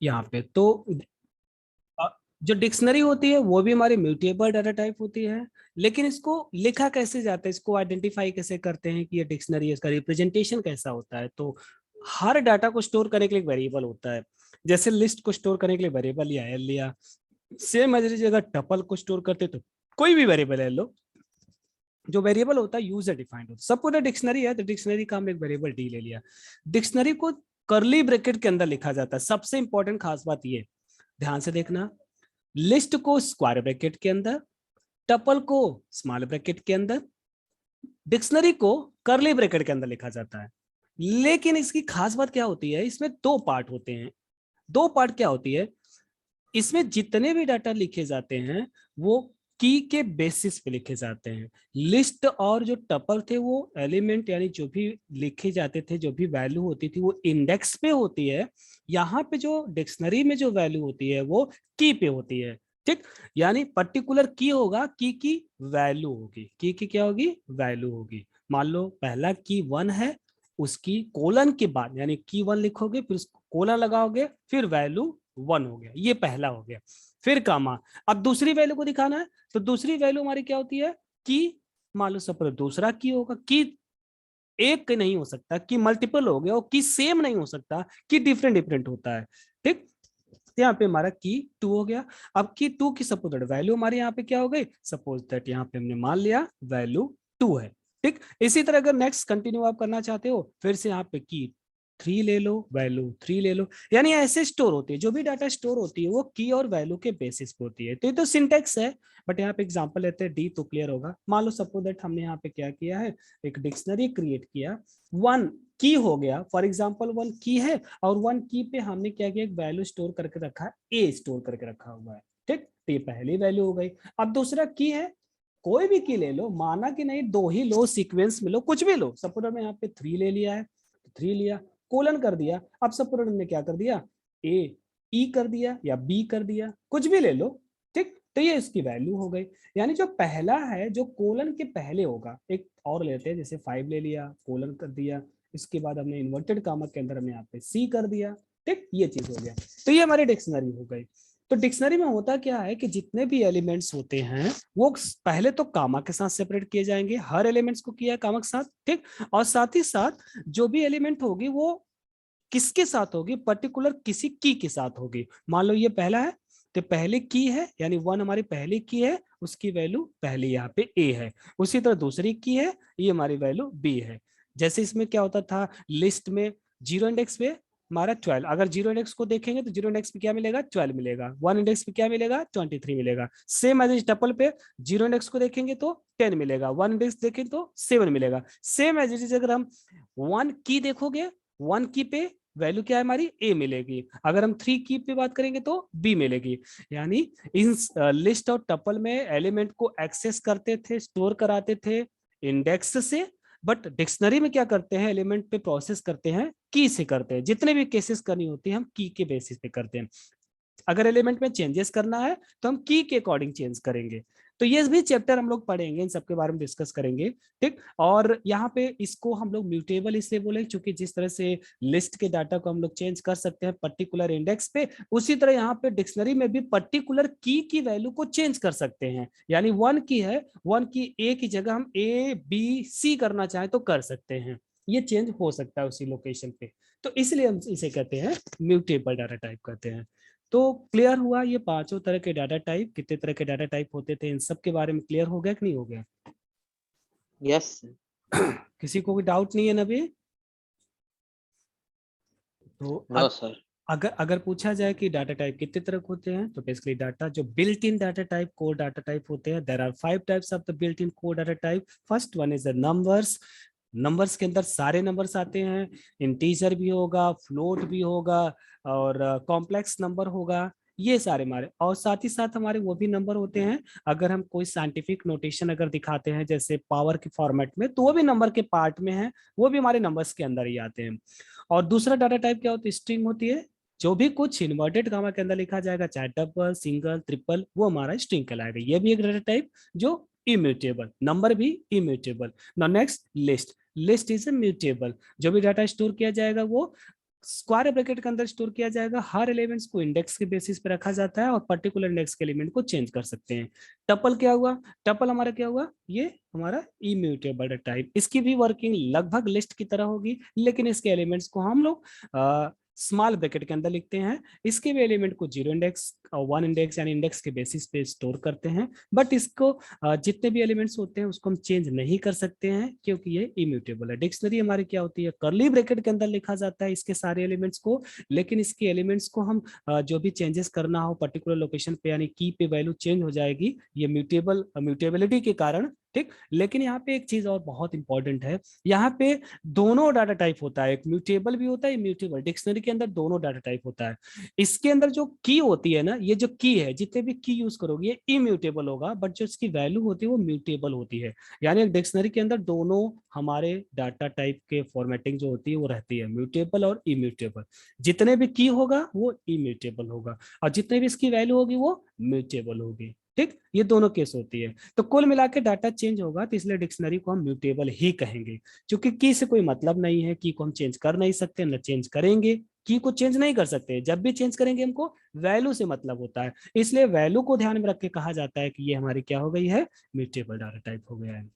यहाँ पे तो अ, जो डिक्शनरी होती है वो भी हमारी म्यूटेबल डाटा टाइप होती है, लेकिन इसको लिखा कैसे जाता है, इसको आइडेंटिफाई कैसे करते हैं कि ये डिक्शनरी है, इसका रिप्रेजेंटेशन कैसा होता है। तो हर डाटा को स्टोर करने के लिए वेरिएबल होता है। जैसे लिस्ट को स्टोर करने के लिए वेरिएबल या एल लिया, सेम एज अगर टपल को स्टोर करते तो कोई भी वेरिएबल है लो, जो वेरिएबल होता है यूजर डिफाइंड होता है। सब पूरा डिक्शनरी है तो डिक्शनरी का हम एक वेरिएबल डी ले लिया। डिक्शनरी को करली ब्रैकेट के अंदर लिखा जाता है। सबसे इंपॉर्टेंट खास बात ये, ध्यान से देखना, लिस्ट को स्क्वायर ब्रैकेट के अंदर, टपल को स्मॉल ब्रैकेट के अंदर, डिक्शनरी को करली ब्रैकेट के अंदर लिखा जाता है। लेकिन इसकी खास बात क्या होती है, इसमें दो पार्ट होते हैं। दो पार्ट क्या होती है, इसमें जितने भी डाटा लिखे जाते हैं वो की के बेसिस पे लिखे जाते हैं। लिस्ट और जो टपल थे वो एलिमेंट यानी जो भी लिखे जाते थे, जो भी वैल्यू होती थी वो इंडेक्स पे होती है। यहाँ पे जो डिक्शनरी में जो वैल्यू होती है वो की पे होती है। ठीक, यानी पर्टिकुलर की होगा, की वैल्यू होगी, की क्या होगी, वैल्यू होगी। मान लो पहला की 1 है, उसकी कोलन के बाद यानी की 1 लिखोगे, फिर उसको कोलन लगाओगे, फिर वैल्यू 1 हो गया, ये पहला हो गया। फिर कामा, अब दूसरी वैल्यू को दिखाना है तो दूसरी वैल्यू हमारी क्या होती है, की। मान लो सपोज दूसरा की होगा, की एक नहीं हो सकता, की मल्टीपल हो गया, और की सेम नहीं हो सकता, की डिफरेंट डिफरेंट होता है। ठीक, यहाँ पे हमारा की 2 हो गया। अब की 2 की सपोज दैट वैल्यू हमारे यहाँ पे क्या हो गई, सपोज दैट यहाँ पे हमने मान लिया वैल्यू 2 है। ठीक, इसी तरह अगर नेक्स्ट कंटिन्यू आप करना चाहते हो, फिर से यहाँ पे की 3 ले लो, वैल्यू 3 ले लो। यानी ऐसे स्टोर होती है, जो भी डाटा स्टोर होती है वो की और वैल्यू के बेसिस पे होती है। तो ये तो सिंटेक्स है, बट यहाँ पे एग्जांपल लेते हैं डी तो क्लियर होगा। मान लो सपोज दैट हमने यहाँ पे क्या किया है, एक डिक्शनरी क्रिएट किया, 1 की हो गया, फॉर एग्जाम्पल 1 की है, और 1 की पे हमने क्या किया, एक वैल्यू स्टोर करके रखा है, ए स्टोर करके रखा हुआ है। ठीक, तो ये पहली वैल्यू हो गई। अब दूसरा की है, कोई भी की ले लो, माना कि नहीं दो ही लो, सीक्वेंस में लो, कुछ भी लो। सपोज मैं यहाँ पे 3 ले लिया है, 3 लिया, कोलन कर दिया। अब सपोज हमने क्या कर दिया, ए ई कर दिया या बी कर दिया, कुछ भी ले लो। ठीक, तो ये इसकी वैल्यू हो गई। यानी जो पहला है जो कोलन के पहले होगा, एक और लेते हैं जैसे 5 ले लिया, कोलन कर दिया, इसके बाद हमने इन्वर्टेड कामा के अंदर हमने यहाँ पे सी कर दिया। ठीक, ये चीज हो गया। तो ये हमारी डिक्शनरी हो गई। तो डिक्शनरी में होता क्या है कि जितने भी एलिमेंट्स होते हैं वो पहले तो कामा के साथ सेपरेट किए जाएंगे, हर एलिमेंट्स को किया है कामा के साथ। ठीक, और साथ ही साथ जो भी एलिमेंट होगी वो किसके साथ होगी, पर्टिकुलर किसी की के साथ होगी। मान लो ये पहला है तो पहले की है, यानी 1 हमारी पहली की है, उसकी वैल्यू पहली यहाँ पे ए है। उसी तरह दूसरी की है, ये हमारी वैल्यू बी है। जैसे इसमें क्या होता था, लिस्ट में 0 इंडेक्स पे हमारा 12, अगर 0 इंडेक्स को देखेंगे तो 0 इंडेक्स पे क्या मिलेगा, 12 मिलेगा। 1 इंडेक्स पे क्या मिलेगा, 23 मिलेगा। सेम एज टपल पे 0 इंडेक्स को देखेंगे तो 10 मिलेगा, 1 इंडेक्स देखें तो 7 मिलेगा। सेम एज इट, अगर हम 1 की देखोगे, 1 की पे वैल्यू क्या है हमारी, ए मिलेगी। अगर हम 3 की पे बात करेंगे तो बी मिलेगी। यानी इन लिस्ट और टपल में एलिमेंट को एक्सेस करते थे, स्टोर कराते थे इंडेक्स से, बट डिक्शनरी में क्या करते हैं, एलिमेंट पे प्रोसेस करते हैं की से करते हैं। जितने भी केसेस करनी होती है हम की के बेसिस पे करते हैं। अगर एलिमेंट में चेंजेस करना है तो हम की के अकॉर्डिंग चेंज करेंगे। तो ये भी चैप्टर हम लोग पढ़ेंगे, इन सबके बारे में डिस्कस करेंगे। ठीक, और यहाँ पे इसको हम लोग म्यूटेबल इसलिए बोले क्योंकि जिस तरह से लिस्ट के डाटा को हम लोग चेंज कर सकते हैं पर्टिकुलर इंडेक्स पे, उसी तरह यहाँ पे डिक्शनरी में भी पर्टिकुलर की वैल्यू को चेंज कर सकते हैं। यानी 1 की है, 1 की ए की जगह हम ए बी सी करना चाहें तो कर सकते हैं। ये चेंज हो सकता है उसी लोकेशन पे। तो इसलिए हम इसे कहते हैं म्यूटेबल डाटा टाइप कहते हैं। तो क्लियर हुआ ये पांचों तरह के डाटा टाइप, कितने तरह के डाटा टाइप होते थे, इन सब के बारे में क्लियर हो गया कि नहीं हो गया? यस। किसी को कोई डाउट नहीं है ना अभी? तो नो सर। अगर अगर पूछा जाए कि डाटा टाइप कितने तरह के होते हैं, तो बेसिकली डाटा जो built in data type, core data type होते हैं, there are 5 types of the built in core data type. First one is the numbers. Numbers के अंदर सारे नंबर्स आते हैं, इंटीजर भी होगा, फ्लोट भी होगा, और कॉम्प्लेक्स नंबर होगा, ये सारे हमारे। और साथ ही साथ हमारे वो भी नंबर होते हैं, अगर हम कोई साइंटिफिक नोटेशन अगर दिखाते हैं जैसे पावर के फॉर्मेट में, तो वो भी नंबर के पार्ट में है, वो भी हमारे नंबर्स के अंदर ही आते हैं। और दूसरा डाटा टाइप क्या होता है, स्ट्रिंग होती है। जो भी कुछ इन्वर्टेड गामा के अंदर लिखा जाएगा, चाहे डबल सिंगल ट्रिपल, वो हमारा स्ट्रिंग कहलाएगा। ये भी एक डाटा टाइप जो इम्यूटेबल, नंबर भी immutable. Now next list. List is a mutable, जो भी डाटा स्टोर किया जाएगा वो स्क्वायर ब्रैकेट के अंदर स्टोर किया जाएगा। हर एलिमेंट्स को इंडेक्स के बेसिस पे रखा जाता है और पर्टिकुलर इंडेक्स के एलिमेंट को चेंज कर सकते हैं। टपल क्या हुआ, टपल हमारा क्या हुआ, ये हमारा इम्यूटेबल टाइप। इसकी भी वर्किंग लगभग लिस्ट की तरह होगी, लेकिन इसके एलिमेंट्स को हम लोग स्मॉल ब्रैकेट के अंदर लिखते हैं। इसके भी एलिमेंट को 0 इंडेक्स और 1 इंडेक्स यानी इंडेक्स के बेसिस पे स्टोर करते हैं। बट इसको जितने भी एलिमेंट्स होते हैं उसको हम चेंज नहीं कर सकते हैं, क्योंकि ये इम्यूटेबल है। डिक्शनरी हमारी क्या होती है, कर्ली ब्रैकेट के अंदर लिखा जाता है इसके सारे एलिमेंट्स को, लेकिन इसके एलिमेंट्स को हम जो भी चेंजेस करना हो पर्टिकुलर लोकेशन पे यानी की पे वैल्यू चेंज हो जाएगी, ये म्यूटेबिलिटी के कारण, ठीक। लेकिन यहाँ पे एक चीज और बहुत इंपॉर्टेंट है, यहाँ पे दोनों डाटा टाइप होता है, एक म्यूटेबल भी होता है इम्यूटेबल। डिक्शनरी के अंदर दोनों डाटा टाइप होता है। इसके अंदर जो की होती है ना, ये जो की है, जितने भी की यूज करोगे ये इम्यूटेबल होगा, बट जो इसकी वैल्यू होती है वो म्यूटेबल होती है। यानी एक डिक्शनरी के अंदर दोनों हमारे डाटा टाइप के फॉर्मेटिंग जो होती है वो रहती है, म्यूटेबल और इम्यूटेबल। जितने भी की होगा वो इम्यूटेबल होगा और जितने भी इसकी वैल्यू होगी वो म्यूटेबल होगी, ठीक। ये दोनों केस होती है। तो कुल मिला के डाटा चेंज होगा, तो इसलिए डिक्शनरी को हम म्यूटेबल ही कहेंगे, क्योंकि की से कोई मतलब नहीं है, की को हम चेंज कर नहीं सकते, न चेंज करेंगे। की को चेंज नहीं कर सकते, जब भी चेंज करेंगे हमको वैल्यू से मतलब होता है, इसलिए वैल्यू को ध्यान में रख के कहा जाता है कि ये हमारी क्या हो गई है, म्यूटेबल डाटा टाइप हो गया है,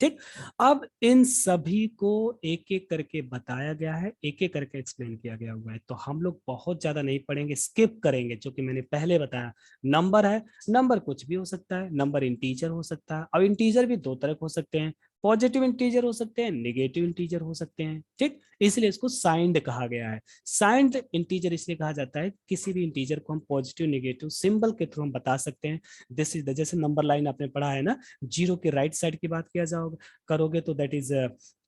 ठीक। अब इन सभी को एक एक करके बताया गया है, एक एक करके एक्सप्लेन किया गया हुआ है, तो हम लोग बहुत ज्यादा नहीं पढ़ेंगे, स्किप करेंगे, जो कि मैंने पहले बताया। नंबर है, नंबर कुछ भी हो सकता है, नंबर इंटीजर हो सकता है। अब इंटीजर भी दो तरह के हो सकते हैं, पॉजिटिव इंटीजर हो सकते हैं, नेगेटिव इंटीजर हो सकते हैं, ठीक। इसलिए इसको साइंड कहा गया है। साइंड इंटीजर इसलिए कहा जाता है, किसी भी इंटीजर को हम पॉजिटिव नेगेटिव सिंबल के थ्रू हम बता सकते हैं। दिस इज द, जैसे नंबर लाइन आपने पढ़ा है ना, जीरो के राइट साइड की बात किया जाओगे करोगे तो that is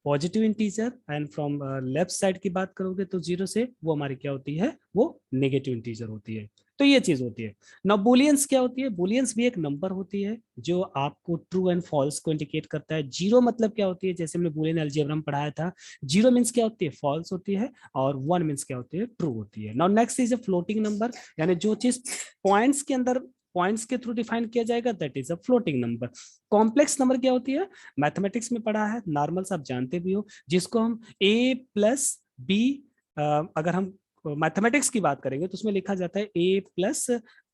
positive integer, and from left side की बात करोगे तो जीरो से वो हमारी क्या होती है, वो नेगेटिव इंटीजर होती है। तो ये चीज होती है। नाउ बुलियंस क्या होती है, बुलियंस भी एक नंबर होती है जो आपको ट्रू एंड फॉल्स को इंडिकेट करता है। जीरो मतलब क्या होती है, जैसे हमने बुलियन अलजेब्रा में पढ़ाया था, जीरो मींस क्या होती है, फॉल्स होती है, और वन मींस क्या होती है, ट्रू होती है। Now next is a floating number, यानी जो चीज पॉइंट्स के अंदर पॉइंट्स के थ्रू डिफाइन किया जाएगा, that is a floating number. Complex number क्या होती है, मैथमेटिक्स में पढ़ा है, नॉर्मल्स आप जानते भी हो, जिसको हम a प्लस बी, अगर हम मैथमेटिक्स की बात करेंगे तो उसमें लिखा जाता है a प्लस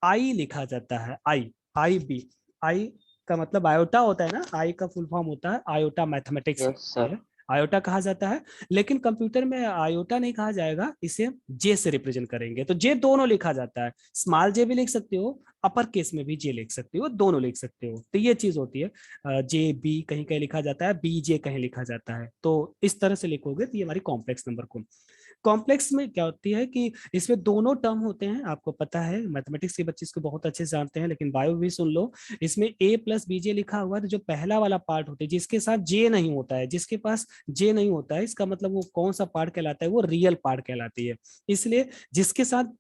आई, लिखा जाता है आई, आई बी। आई का मतलब आयोटा होता है ना, आई का फुल फॉर्म होता है आयोटा, मैथमेटिक्स Yes, sir. है, आयोटा कहा जाता है। लेकिन कंप्यूटर में आयोटा नहीं कहा जाएगा, इसे जे से रिप्रेजेंट करेंगे, तो जे दोनों लिखा जाता है, स्मॉल जे भी लिख सकते हो, अपर केस में भी जे लिख सकते हो, दोनों लिख सकते हो। तो ये चीज होती है, जे बी कहीं कहीं लिखा जाता है, बी जे कहीं लिखा जाता है, तो इस तरह से लिखोगे तो ये हमारी कॉम्प्लेक्स नंबर को। कॉम्प्लेक्स में क्या होती है कि इसमें दोनों टर्म होते हैं, आपको पता है, मैथमेटिक्स के बच्चे इसको बहुत अच्छे से जानते हैं, लेकिन बायो भी सुन लो। इसमें a प्लस बीजे लिखा हुआ है, तो जो पहला वाला पार्ट होता है जिसके साथ जे नहीं होता है, जिसके पास जे नहीं होता है, इसका मतलब वो कौन सा पार्ट कहलाता है, वो रियल पार्ट कहलाती है। इसलिए जिसके साथ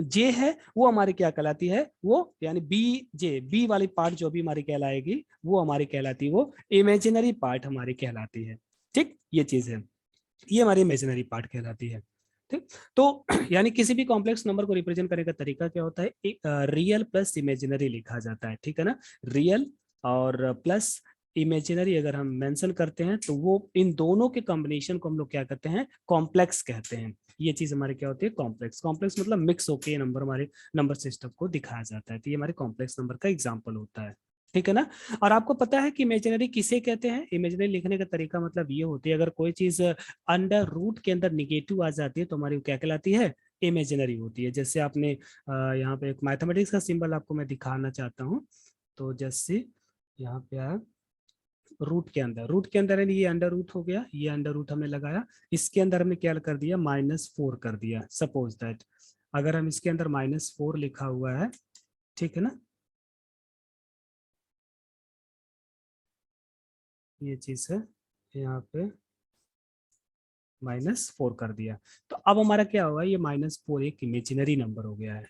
जे है वो हमारी क्या कहलाती है, वो यानी बी जे, बी वाली पार्ट जो भी हमारी कहलाएगी वो हमारी कहलाती है, वो इमेजिनरी पार्ट हमारी कहलाती है, ठीक। ये चीज है, ये हमारी इमेजिनरी पार्ट कहलाती है, ठीक। तो यानी किसी भी कॉम्प्लेक्स नंबर को रिप्रेजेंट करने का तरीका क्या होता है, रियल प्लस इमेजिनरी लिखा जाता है, ठीक है ना। रियल और प्लस इमेजिनरी अगर हम मेंशन करते हैं तो वो इन दोनों के कॉम्बिनेशन को हम लोग क्या कहते हैं, कॉम्प्लेक्स कहते हैं। ये चीज हमारी क्या होती है, कॉम्प्लेक्स। कॉम्प्लेक्स मतलब मिक्स होके नंबर हमारे नंबर सिस्टम को दिखाया जाता है, तो ये हमारे कॉम्प्लेक्स नंबर का एग्जाम्पल होता है, ठीक है ना। और आपको पता है कि इमेजिनरी किसे कहते हैं, इमेजिनरी लिखने का तरीका मतलब ये होती है, अगर कोई चीज अंडर रूट के अंदर निगेटिव आ जाती है तो हमारी क्या कहलाती है, इमेजिनरी होती है। जैसे आपने यहाँ पे एक मैथमेटिक्स का सिंबल आपको मैं दिखाना चाहता हूँ, तो जैसे यहाँ पे आप रूट के अंदर, रूट के अंदर ये अंडर रूट हो गया, ये अंडर रूट हमने लगाया, इसके अंदर हमने क्या कर दिया, -4 कर दिया। सपोज दैट अगर हम इसके अंदर -4 लिखा हुआ है, ठीक है ना, ये चीज है, यहाँ पे -4 कर दिया, तो अब हमारा क्या होगा, ये -4 एक इमेजिनरी नंबर हो गया है।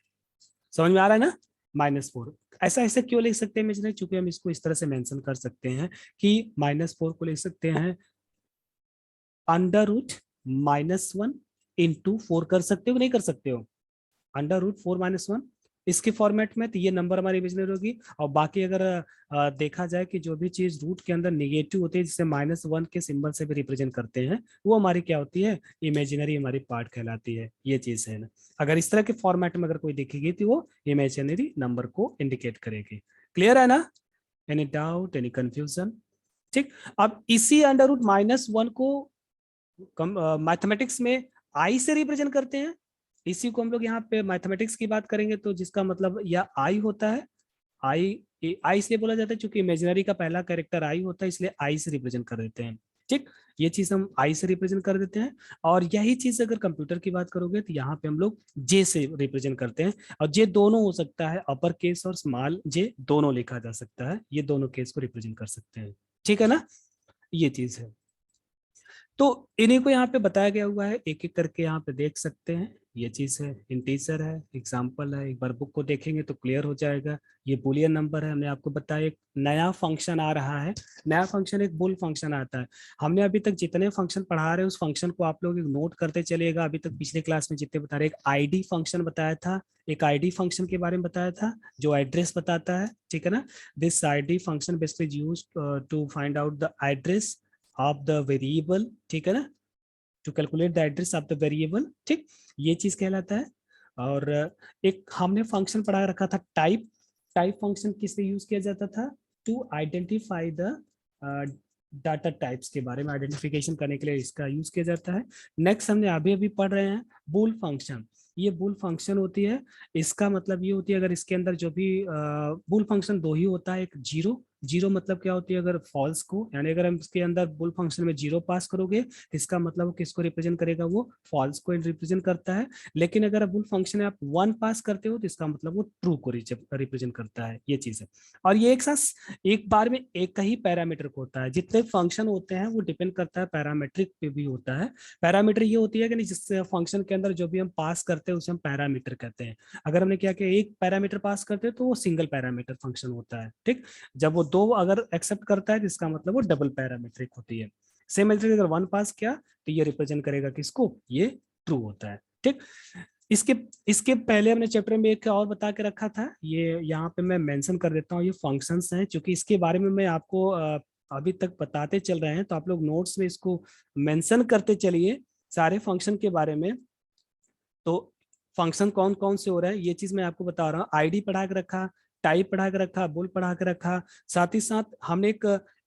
समझ में आ रहा है ना, -4। ऐसा ऐसे क्यों लिख सकते हैं इमेजिनरी, चूंकि हम इसको इस तरह से मेंशन कर सकते हैं कि -4 को लिख सकते हैं अंडर रूट -1 इंटू 4 कर सकते हो, नहीं कर सकते हो, अंडर रूट 4 -1 इसके फॉर्मेट में, तो ये नंबर हमारी इमेजिनरी होगी। और बाकी अगर देखा जाए कि जो भी चीज रूट के अंदर निगेटिव होती है, जिसे -1 के सिंबल से भी रिप्रेजेंट करते हैं, वो हमारी क्या होती है, इमेजिनरी हमारी पार्ट कहलाती है। ये चीज है ना, अगर इस तरह के फॉर्मेट में अगर कोई दिखेगी तो वो इमेजिनरी नंबर को इंडिकेट करेगी। क्लियर है ना? Any doubt, any confusion? ठीक। अब इसी √-1 को मैथमेटिक्स में आई से रिप्रेजेंट करते हैं। इसी को हम लोग यहाँ पे मैथमेटिक्स की बात करेंगे तो जिसका मतलब या आई होता है। आई आई इसलिए बोला जाता है क्योंकि इमेजिनरी का पहला कैरेक्टर आई होता है, इसलिए आई से रिप्रेजेंट कर देते हैं। ठीक, ये चीज हम आई से रिप्रेजेंट कर देते हैं। और यही चीज अगर कंप्यूटर की बात करोगे तो यहाँ पे हम लोग जे से रिप्रेजेंट करते हैं। और जे दोनों हो सकता है, अपर केस और स्मॉल जे दोनों लिखा जा सकता है, ये दोनों केस को रिप्रेजेंट कर सकते हैं। ठीक है ना, ये चीज है। तो इन्हीं को यहाँ पे बताया गया हुआ है, एक एक करके यहाँ पे देख सकते हैं। ये चीज है, इंटीजर है, एग्जाम्पल है, एक बार बुक को देखेंगे तो क्लियर हो जाएगा। ये बुलियन नंबर है, हमने आपको बताया। एक नया फंक्शन आ रहा है, नया फंक्शन एक बुल फंक्शन आता है। हमने अभी तक जितने फंक्शन पढ़ा रहे हैं उस फंक्शन को आप लोग नोट करते चलिएगा। अभी तक पिछले क्लास में जितने बता रहे, एक आईडी फंक्शन बताया था, एक आईडी फंक्शन के बारे में बताया था जो एड्रेस बताता है। ठीक है ना, this ID function basically used to find out the address of the variable. ठीक है ना, to calculate the address of the variable. ठीक, ये चीज कहलाता है। और एक हमने फंक्शन पढ़ा रखा था टाइप। टाइप फंक्शन किस लिए यूज किया जाता था? To identify the data types के बारे में आइडेंटिफिकेशन करने के लिए इसका यूज किया जाता है। नेक्स्ट हमने अभी अभी पढ़ रहे हैं बूल फंक्शन। ये बूल फंक्शन होती है, इसका मतलब ये होती है अगर इसके अंदर जो भी बूल फंक्शन दो ही होता है, एक जीरो। जीरो मतलब क्या होती है, अगर फॉल्स को, यानी अगर हम इसके अंदर बुल फंक्शन में जीरो पास करोगे तो इसका मतलब किसको रिप्रेजेंट करेगा, वो फॉल्स को रिप्रेजेंट करता है। लेकिन अगर बुल फंक्शन में आप 1 पास करते हो तो इसका मतलब वो ट्रू को रिप्रेजेंट करता है। ये चीज है। और ये एक साथ एक बार में एक ही पैरामीटर को होता है। जितने फंक्शन होते हैं वो डिपेंड करता है पैरामीट्रिक पे भी होता है। पैरामीटर ये होती है कि नहीं, जिस फंक्शन के अंदर जो भी हम पास करते हैं उसे हम पैरामीटर कहते हैं। अगर हमने क्या किया, एक पैरामीटर पास करते हैं तो वो सिंगल पैरामीटर फंक्शन होता है। ठीक, जब वो दो अगर एक्सेप्ट करता है तो इसका मतलब वो डबल पैरामीट्रिक होती है। सेम अगर 1 पास किया तो ये रिप्रेजेंट करेगा किसको, ये ट्रू होता है। ठीक, इसके इसके पहले हमने चैप्टर में एक और बता के रखा था, ये यहाँ पे मैं मेंशन कर देता हूँ। ये फंक्शंस हैं, क्योंकि इसके बारे में मैं आपको अभी तक बताते चल रहे हैं, तो आप लोग नोट्स में इसको मेंशन करते चलिए सारे फंक्शन के बारे में। तो फंक्शन कौन कौन से हो रहा है ये चीज मैं आपको बता रहा हूँ। आईडी पढ़ा के रखा, टाइप पढ़ा के रखा, बुल पढ़ा के रखा। साथ ही साथ हमने एक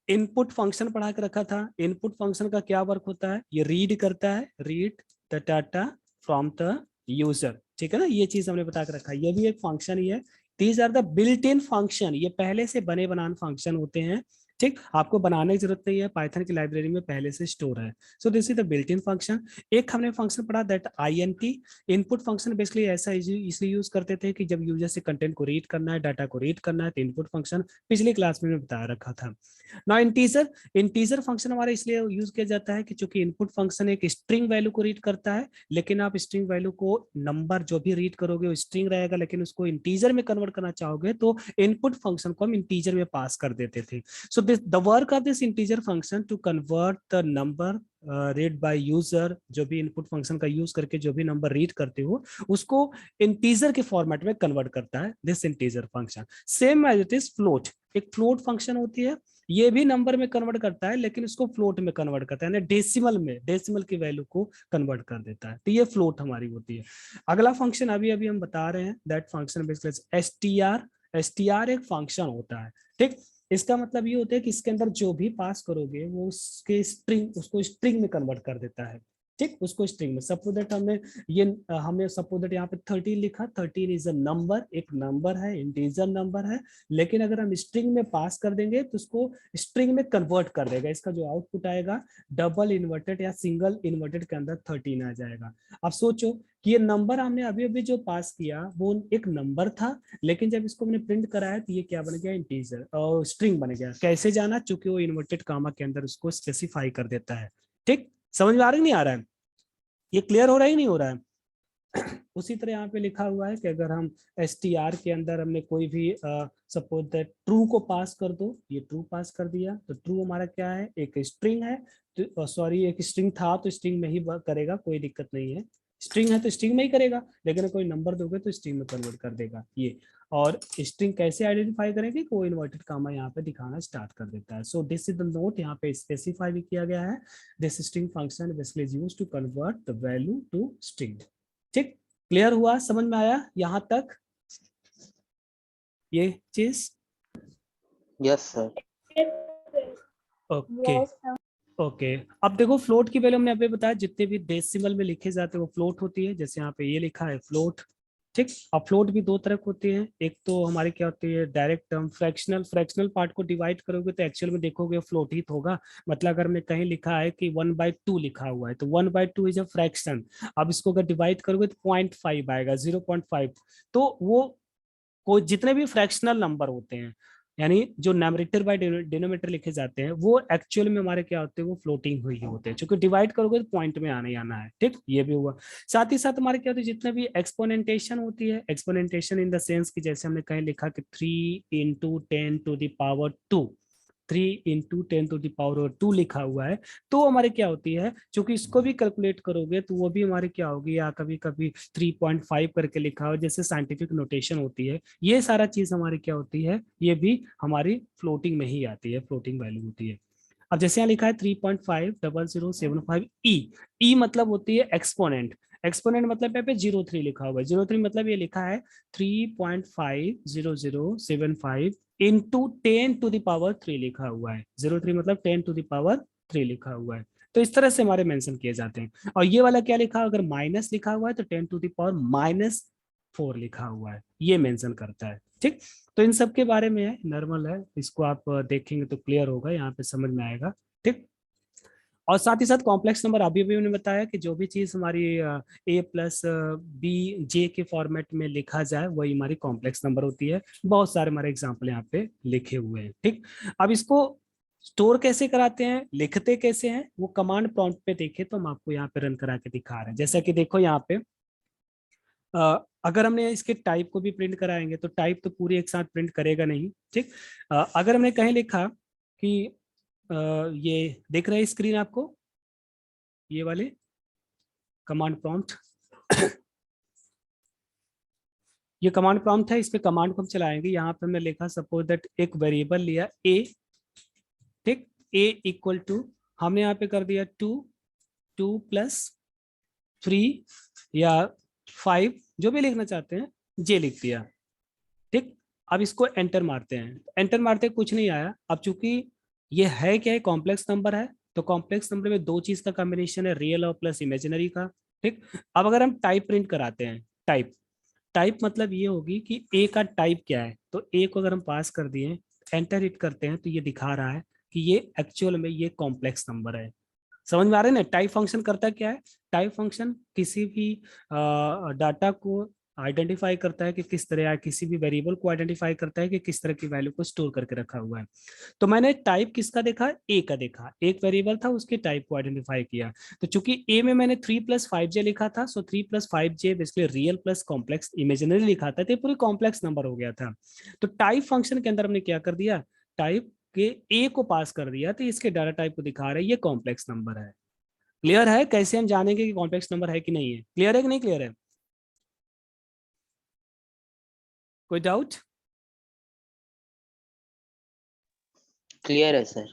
इनपुट फंक्शन पढ़ा के रखा था। इनपुट फंक्शन का क्या वर्क होता है, ये रीड करता है, read the data from the user. ठीक है ना, ये चीज हमने बता के रखा है, ये भी एक फंक्शन ही है। These are the built in function, ये पहले से बने बनान फंक्शन होते हैं। ठीक, आपको बनाने की जरूरत नहीं है, पाइथन की लाइब्रेरी में पहले से स्टोर है। So this is the built in function. एक हमने फंक्शन पढ़ा that INT। Input function basically ऐसा इसलिए यूज करते थे कि जब यूजर से कंटेंट को रीड करना है, डाटा को रीड करना है, तो इनपुट फंक्शन पिछली क्लास में बताया रखा था। ना इंटीजर, इंटीजर फंक्शन हमारा इसलिए यूज किया जाता है कि चूंकि इनपुट फंक्शन एक स्ट्रिंग वैल्यू को रीड करता है, लेकिन आप स्ट्रिंग वैल्यू को नंबर जो भी रीड करोगे वो स्ट्रिंग रहेगा, लेकिन उसको इंटीजर में कन्वर्ट करना चाहोगे तो इनपुट फंक्शन को हम इंटीजर में पास कर देते थे। So this the work of this integer function to convert the number read by user, जो भी इनपुट फंक्शन का यूज करके जो भी नंबर रीड करते हो उसको इंटीजर के फॉर्मेट में कन्वर्ट करता है this integer function. Same as it is float, एक फ्लोट फंक्शन होती है, ये भी नंबर में कन्वर्ट करता है लेकिन इसको फ्लोट में कन्वर्ट करता है, यानी डेसिमल में, डेसिमल की वैल्यू को कन्वर्ट कर देता है। तो ये फ्लोट हमारी होती है। अगला फंक्शन अभी अभी हम बता रहे हैं, that function basically str। str एक फंक्शन होता है। ठीक, इसका मतलब ये होता है कि इसके अंदर जो भी पास करोगे वो उसके स्ट्रिंग, उसको स्ट्रिंग में कन्वर्ट कर देता है। ठीक, उसको स्ट्रिंग में, सपोज दैट हमने सपोज दैट यहाँ पे 13 लिखा। 13 इज अ नंबर, एक नंबर है, इंटीजर नंबर है, लेकिन अगर हम स्ट्रिंग में पास कर देंगे तो उसको स्ट्रिंग में कन्वर्ट कर देगा। इसका जो आउटपुट आएगा डबल इन्वर्टेड या सिंगल इन्वर्टेड के अंदर 13 आ जाएगा। अब सोचो कि ये नंबर हमने अभी अभी जो पास किया वो एक नंबर था, लेकिन जब इसको हमने प्रिंट कराया तो ये क्या बन गया, इंटीजर और स्ट्रिंग बन गया। कैसे जाना, चूंकि वो इन्वर्टेड कामा के अंदर उसको स्पेसिफाई कर देता है। ठीक, समझ में आ रहा है नहीं आ रहा है, ये क्लियर हो रहा है नहीं हो रहा है? उसी तरह यहाँ पे लिखा हुआ है कि अगर हम str के अंदर हमने कोई भी सपोज दैट ट्रू को पास कर दो, ये ट्रू पास कर दिया तो ट्रू हमारा क्या है, एक स्ट्रिंग है, तो सॉरी एक स्ट्रिंग था तो स्ट्रिंग में ही करेगा, कोई दिक्कत नहीं है। स्ट्रिंग है तो स्ट्रिंग में ही करेगा, लेकिन कोई नंबर दोगे तो स्ट्रिंग में कन्वर्ट कर देगा ये। और स्ट्रिंग कैसे आइडेंटिफाई करेंगे, को इन्वर्टेड कामा यहाँ पे दिखाना स्टार्ट कर देता है। So this is the note, यहाँ पे स्पेसिफाई भी किया गया है, this string function basically is used to convert the value to string. ठीक, क्लियर हुआ, समझ में आया यहाँ तक ये चीज? Yes, sir. ओके ओके, अब देखो फ्लोट की वैल्यू हमने अभी बताया, जितने भी डेसिमल में लिखे जाते हैं वो फ्लोट होती है, जैसे यहाँ पे ये लिखा है फ्लोट। ठीक, अब फ्लोट भी दो तरह की होती है, एक तो हमारी क्या होती है direct term, fractional. Fractional part को डिवाइड करोगे तो एक्चुअल में देखोगे फ्लोट ही तो होगा। मतलब अगर हमने कहीं लिखा है कि 1/2 लिखा हुआ है तो 1/2 इज अ फ्रैक्शन। अब इसको अगर डिवाइड करोगे तो 0.5 आएगा, 0.5। तो वो कोई जितने भी फ्रैक्शनल नंबर होते हैं, यानी जो न्यूमरेटर बाय डिनोमिनेटर लिखे जाते हैं, वो एक्चुअल में हमारे क्या होते हैं, वो फ्लोटिंग हुई होते हैं, क्योंकि डिवाइड करोगे तो पॉइंट में आना ही आना है। ठीक, ये भी हुआ। साथ ही साथ हमारे क्या होते हैं, जितने भी एक्सपोनेंटेशन होती है, एक्सपोनेंटेशन इन द सेंस कि जैसे हमने कहीं लिखा कि 3 × 10⁻², 3 × 10⁻², लिखा हुआ है, तो हमारे क्या होती है, क्योंकि इसको भी कैलकुलेट करोगे तो वो भी हमारे क्या होगी, या कभी कभी 3.5 करके लिखा हो, जैसे साइंटिफिक नोटेशन होती है, ये सारा चीज हमारी क्या होती है, ये भी हमारी फ्लोटिंग में ही आती है, फ्लोटिंग वैल्यू होती है। अब जैसे यहाँ लिखा है 3.50075 ई मतलब होती है एक्सपोनेंट। एक्सपोनेंट मतलब यहाँ पे 03 लिखा हुआ है, 03 मतलब ये लिखा है 3.50075 इंटू 10⁻³ लिखा हुआ है, 03 मतलब 10⁻³ लिखा हुआ है। तो इस तरह से हमारे मेंशन किए जाते हैं। और ये वाला क्या लिखा, अगर माइनस लिखा हुआ है तो 10⁻⁻4 लिखा हुआ है, ये मेंशन करता है। ठीक, तो इन सब के बारे में है, नॉर्मल है, इसको आप देखेंगे तो क्लियर होगा, यहाँ पे समझ में आएगा। ठीक, और साथ ही साथ कॉम्प्लेक्स नंबर अभी भी उन्होंने बताया कि जो भी चीज हमारी A+B J के फॉर्मेट में लिखा जाए वही हमारी कॉम्प्लेक्स नंबर होती है। बहुत सारे हमारे एग्जाम्पल यहाँ पे लिखे हुए हैं। ठीक, अब इसको स्टोर कैसे कराते हैं, लिखते कैसे हैं, वो कमांड प्रॉम्प्ट पे देखे तो हम आपको यहाँ पे रन करा के दिखा रहे हैं। जैसा कि देखो यहाँ पे अगर हमने इसके टाइप को भी प्रिंट कराएंगे तो टाइप तो पूरी एक साथ प्रिंट करेगा नहीं। ठीक, अगर हमने कहीं लिखा कि ये देख रहे हैं स्क्रीन आपको, ये वाले कमांड प्रॉम्प्ट, ये कमांड प्रॉम्प्ट है, इस पे कमांड को हम चलाएंगे। यहाँ पे हमने लिखा सपोज दैट एक वेरिएबल लिया ए। ठीक, ए इक्वल टू हमने यहाँ पे कर दिया 2 + 3 या 5, जो भी लिखना चाहते हैं, जे लिख दिया। ठीक, अब इसको एंटर मारते हैं, एंटर मारते कुछ नहीं आया। अब चूंकि ये है क्या है, कॉम्प्लेक्स नंबर है, तो कॉम्प्लेक्स नंबर में दो चीज का कॉम्बिनेशन है, रियल और प्लस इमेजिनरी का। ठीक, अब अगर हम टाइप प्रिंट कराते हैं, टाइप, टाइप मतलब ये होगी कि ए का टाइप क्या है, तो ए को अगर हम पास कर दिए, एंटर हिट करते हैं, तो ये दिखा रहा है कि ये एक्चुअल में ये कॉम्प्लेक्स नंबर है। समझ में आ रहा है ना? टाइप फंक्शन करता क्या है, टाइप फंक्शन किसी भी डाटा को आइडेंटिफाई करता है कि किस तरह, या किसी भी वेरिएबल को आइडेंटिफाई करता है कि किस तरह की वैल्यू को स्टोर करके रखा हुआ है। तो मैंने टाइप किसका देखा, ए का देखा, एक वेरिएबल था उसके टाइप को आइडेंटिफाई किया। तो चूंकि ए में मैंने 3+5j लिखा था, सो 3+5j basically real plus complex imaginary लिखा था, तो पूरी कॉम्प्लेक्स नंबर हो गया था। तो टाइप फंक्शन के अंदर हमने क्या कर दिया, टाइप के ए को पास कर दिया, तो इसके डाटा टाइप को दिखा रहा है ये कॉम्प्लेक्स नंबर है। क्लियर है कैसे हम जानेंगे कि कॉम्प्लेक्स नंबर है कि नहीं है? क्लियर है कि नहीं क्लियर है? कोई डाउट? Clear है sir.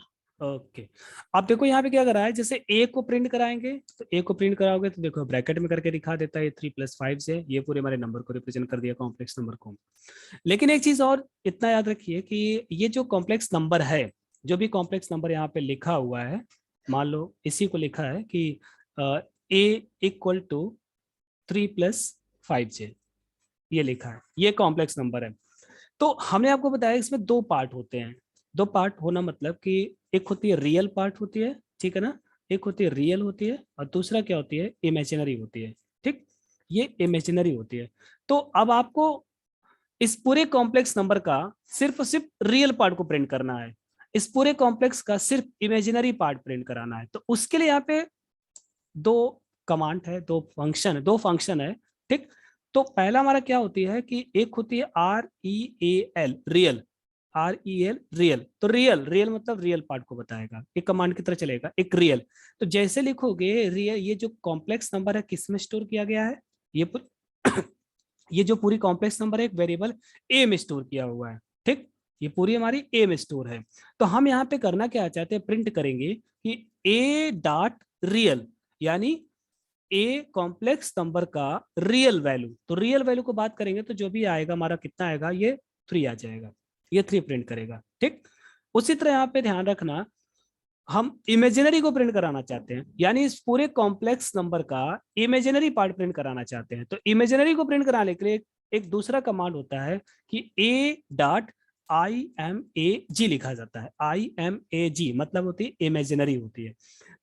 ओके, अब देखो यहाँ पे क्या करा है, जैसे ए को प्रिंट कराएंगे, तो ए को प्रिंट कराओगे तो देखो ब्रैकेट में करके दिखा देता है 3+5 से, ये पूरे हमारे नंबर को रिप्रेजेंट कर दिया, कॉम्प्लेक्स नंबर को। लेकिन एक चीज और इतना याद रखिए कि ये जो कॉम्प्लेक्स नंबर है, जो भी कॉम्प्लेक्स नंबर यहाँ पे लिखा हुआ है, मान लो इसी को लिखा है कि ए इक्वल टू 3+5j, ये लिखा है, ये कॉम्प्लेक्स नंबर है। तो हमने आपको बताया इसमें दो पार्ट होते हैं। दो पार्ट होना मतलब कि एक होती है रियल पार्ट होती है, ठीक है ना, एक होती है रियल होती है, और दूसरा क्या होती है, इमेजिनरी होती है। ठीक, ये इमेजिनरी होती है। तो अब आपको इस पूरे कॉम्प्लेक्स नंबर का सिर्फ और सिर्फ रियल पार्ट को प्रिंट करना है, इस पूरे कॉम्प्लेक्स का सिर्फ इमेजिनरी पार्ट प्रिंट कराना है। तो उसके लिए यहाँ पे दो कमांड है, दो फंक्शन है। ठीक, तो पहला हमारा क्या होती है कि एक होती है REAL, रियल। REL रियल, तो रियल रियल मतलब रियल पार्ट को बताएगा, एक कमांड की तरह चलेगा, एक रियल। तो जैसे लिखोगे रियल, ये जो कॉम्प्लेक्स नंबर है किस में स्टोर किया गया है, ये ये जो पूरी कॉम्प्लेक्स नंबर है एक वेरिएबल ए में स्टोर किया हुआ है, ठीक, ये पूरी हमारी ए में स्टोर है। तो हम यहाँ पे करना क्या चाहते हैं, प्रिंट करेंगे कि ए डॉट रियल, यानी ए कॉम्प्लेक्स नंबर का रियल वैल्यू। तो रियल वैल्यू को बात करेंगे तो जो भी आएगा हमारा कितना आएगा, ये 3 आ जाएगा, ये 3 प्रिंट करेगा, ठीक। उसी तरह यहाँ पे ध्यान रखना, हम इमेजिनरी को प्रिंट कराना चाहते हैं, यानी इस पूरे कॉम्प्लेक्स नंबर का इमेजिनरी पार्ट प्रिंट कराना चाहते हैं। तो इमेजिनरी को प्रिंट कराने के लिए एक दूसरा कमांड होता है कि ए डॉट IMAG लिखा जाता है। IMAG मतलब होती है इमेजिनरी होती है।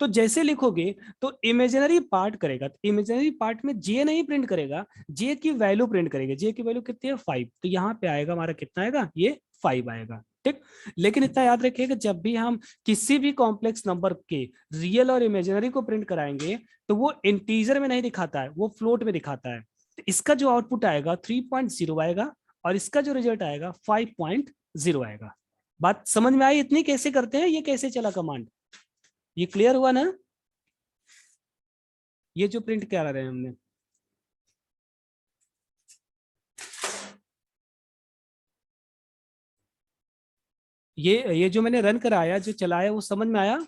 तो जैसे लिखोगे तो इमेजिनरी पार्ट करेगा, तो इमेजिनरी पार्ट में जे नहीं प्रिंट करेगा, जे की वैल्यू प्रिंट करेगा। जे की वैल्यू कितनी है 5, तो यहाँ पे आएगा हमारा कितना आएगा, ये 5 आएगा, ठीक। लेकिन इतना याद रखिएगा, जब भी हम किसी भी कॉम्प्लेक्स नंबर के रियल और इमेजिनरी को प्रिंट कराएंगे तो वो इंटीजर में नहीं दिखाता है, वो फ्लोट में दिखाता है। तो इसका जो आउटपुट आएगा 3.0 आएगा, और इसका जो रिजल्ट आएगा 5.0 आएगा। बात समझ में आई इतनी, कैसे करते हैं, ये कैसे चला कमांड, ये क्लियर हुआ ना, ये जो प्रिंट करा रहे हैं हमने। ये जो मैंने रन कराया, जो चलाया, वो समझ में आया?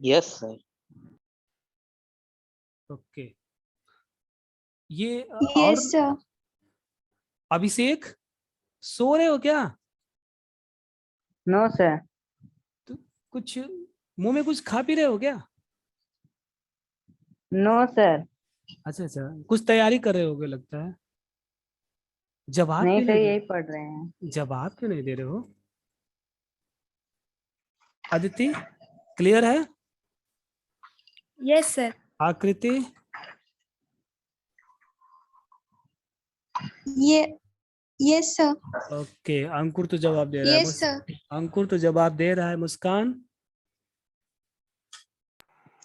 Yes sir. ओके, ये और यस सर। अभिषेक सो रहे हो क्या? No sir. तो कुछ मुंह में कुछ खा पी रहे हो क्या? No sir. अच्छा अच्छा, कुछ तैयारी कर रहे होगे लगता है। जवाब नहीं क्यों सर, नहीं यही दे, पढ़ रहे हैं। जवाब क्यों नहीं दे रहे हो? अदिति क्लियर है? Yes sir. आकृति? ये यस सर। ओके, अंकुर तो जवाब दे रहा है। Yes sir. अंकुर तो जवाब दे रहा है। मुस्कान?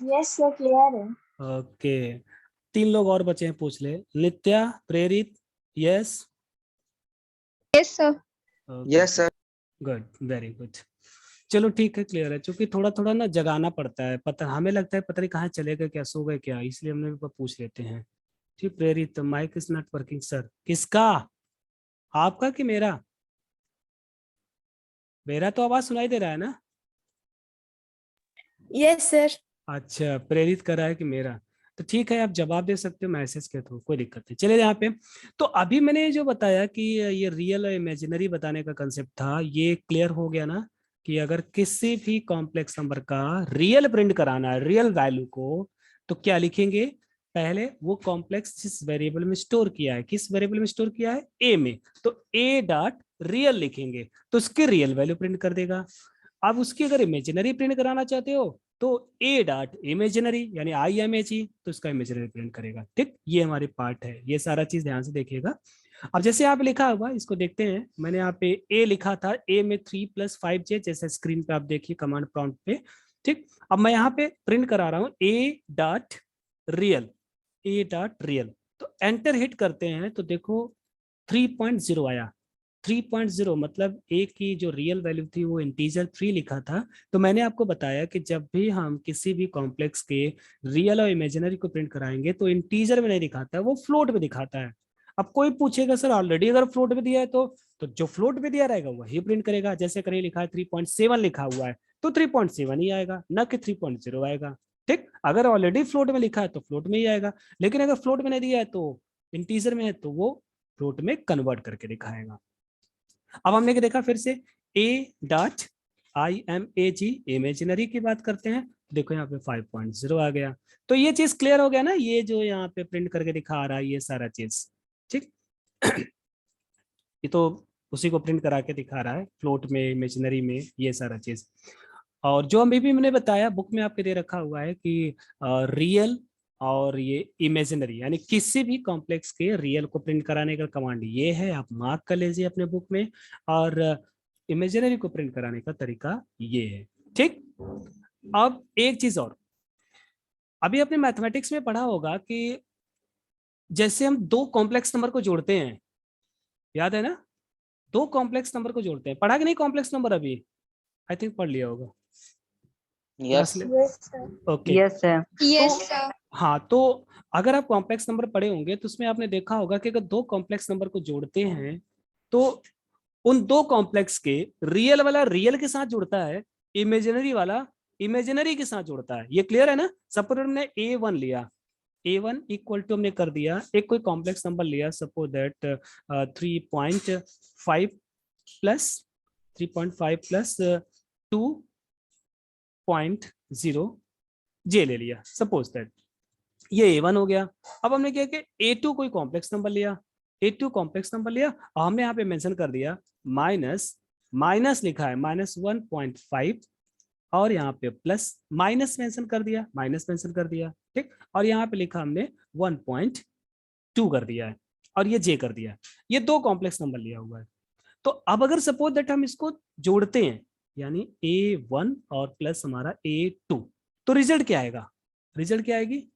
यस सर, क्लियर है। ओके, 3 लोग और बचे हैं, पूछ ले। नित्या, प्रेरित? Yes yes sir. Yes sir. Good, very good. चलो ठीक है, क्लियर है। क्योंकि थोड़ा थोड़ा ना जगाना पड़ता है, पता हमें लगता है पता नहीं कहाँ चले गए, क्या सो गए क्या, इसलिए हमने भी पूछ लेते हैं। ठीक, Prerit mic is not working sir. किसका, आपका कि मेरा? मेरा तो आवाज सुनाई दे रहा है ना? Yes sir. अच्छा, प्रेरित कर रहा है कि मेरा? तो ठीक है, आप जवाब दे सकते हो मैसेज के थ्रू, कोई दिक्कत नहीं। चलिए यहाँ पे, तो अभी मैंने जो बताया कि ये रियल और इमेजिनरी बताने का कंसेप्ट था, ये क्लियर हो गया ना, कि अगर किसी भी कॉम्प्लेक्स नंबर का रियल प्रिंट कराना है, रियल वैल्यू को, तो क्या लिखेंगे, पहले वो कॉम्प्लेक्स जिस वेरिएबल में स्टोर किया है, किस वेरिएबल में स्टोर किया है, ए में, तो ए डॉट रियल लिखेंगे, तो उसकी रियल वैल्यू प्रिंट कर देगा। अब उसकी अगर इमेजिनरी प्रिंट कराना चाहते हो तो ए डॉट इमेजिनरी यानी IMAG, तो इसका इमेजिनरी प्रिंट करेगा, ठीक। ये हमारी पार्ट है, ये सारा चीज ध्यान से देखिएगा। अब जैसे यहाँ पे लिखा हुआ, इसको देखते हैं। मैंने यहाँ पे ए लिखा था, ए में 3 + 5J, जैसे स्क्रीन पे आप देखिए कमांड प्रॉम्प्ट पे, ठीक। अब मैं यहाँ पे प्रिंट करा रहा हूँ ए डॉट रियल, ए डॉट रियल। तो एंटर हिट करते हैं तो देखो 3.0 आया। 3.0 मतलब ए की जो रियल वैल्यू थी वो इंटीजर 3 लिखा था। तो मैंने आपको बताया कि जब भी हम किसी भी कॉम्प्लेक्स के रियल और इमेजिनरी को प्रिंट कराएंगे तो इंटीजर में नहीं दिखाता है, वो फ्लोट में दिखाता है। अब कोई पूछेगा सर ऑलरेडी अगर फ्लोट में दिया है तो जो फ्लोट में दिया रहेगा वही प्रिंट करेगा। जैसे कहीं लिखा है 3.7 लिखा हुआ है तो 3.7 ही आएगा, ना कि 3.0 आएगा, ठीक। अगर ऑलरेडी फ्लोट में लिखा है तो फ्लोट में ही आएगा, लेकिन अगर फ्लोट में नहीं दिया है तो इंटीजर में है तो वो फ्लोट में कन्वर्ट करके दिखाएगा। अब हमने क्या देखा, फिर से ए डॉट IMAG इमेजिनरी की बात करते हैं, देखो यहाँ पे 5.0 आ गया। तो ये चीज क्लियर हो गया ना, ये जो यहाँ पे प्रिंट करके दिखा रहा है ये सारा चीज, ठीक। ये तो उसी को प्रिंट करा के दिखा रहा है, फ्लोट में, इमेजिनरी में, ये सारा चीज। और जो अभी भी मैंने बताया, बुक में आपके दे रखा हुआ है कि रियल और ये इमेजिनरी यानी किसी भी कॉम्प्लेक्स के रियल को प्रिंट कराने का कमांड ये है, आप मार्क कर लीजिए अपने बुक में। और इमेजिनरी को प्रिंट कराने का तरीका ये है, ठीक। अब एक चीज और, अभी अपने मैथमेटिक्स में पढ़ा होगा कि जैसे हम 2 कॉम्प्लेक्स नंबर को जोड़ते हैं, याद है ना, दो कॉम्प्लेक्स नंबर को जोड़ते हैं। पढ़ा कि नहीं कॉम्प्लेक्स नंबर अभी? आई थिंक पढ़ लिया होगा। Yes. Yes, sir. Okay Yes, sir. Yes, sir. हाँ, तो अगर आप कॉम्प्लेक्स नंबर पढ़े होंगे तो उसमें आपने देखा होगा कि अगर दो कॉम्प्लेक्स नंबर को जोड़ते हैं तो उन दो कॉम्प्लेक्स के रियल वाला रियल के साथ जुड़ता है, इमेजिनरी वाला इमेजिनरी के साथ जुड़ता है। ये क्लियर है ना? सपोज हमने A1 लिया, A1 इक्वल टू हमने कर दिया एक कोई कॉम्प्लेक्स नंबर लिया, सपोज दैट 3.5 प्लस 2.0 जे ले लिया, सपोज दैट ये A1 हो गया। अब हमने क्या किया, A2 कोई कॉम्प्लेक्स नंबर लिया, A2 कॉम्प्लेक्स नंबर लिया और हमने यहाँ पे मेंशन कर दिया माइनस लिखा है -1.5 और यहाँ पे प्लस माइनस मेंशन कर दिया, ठीक। और यहाँ पे लिखा हमने 1.2 कर दिया है और ये जे कर दिया है। ये दो कॉम्प्लेक्स नंबर लिया हुआ है। तो अब अगर सपोज दैट हम इसको जोड़ते हैं यानी A1 और प्लस हमारा A2 तो रिजल्ट क्या आएगा? रिजल्ट क्या आएगी?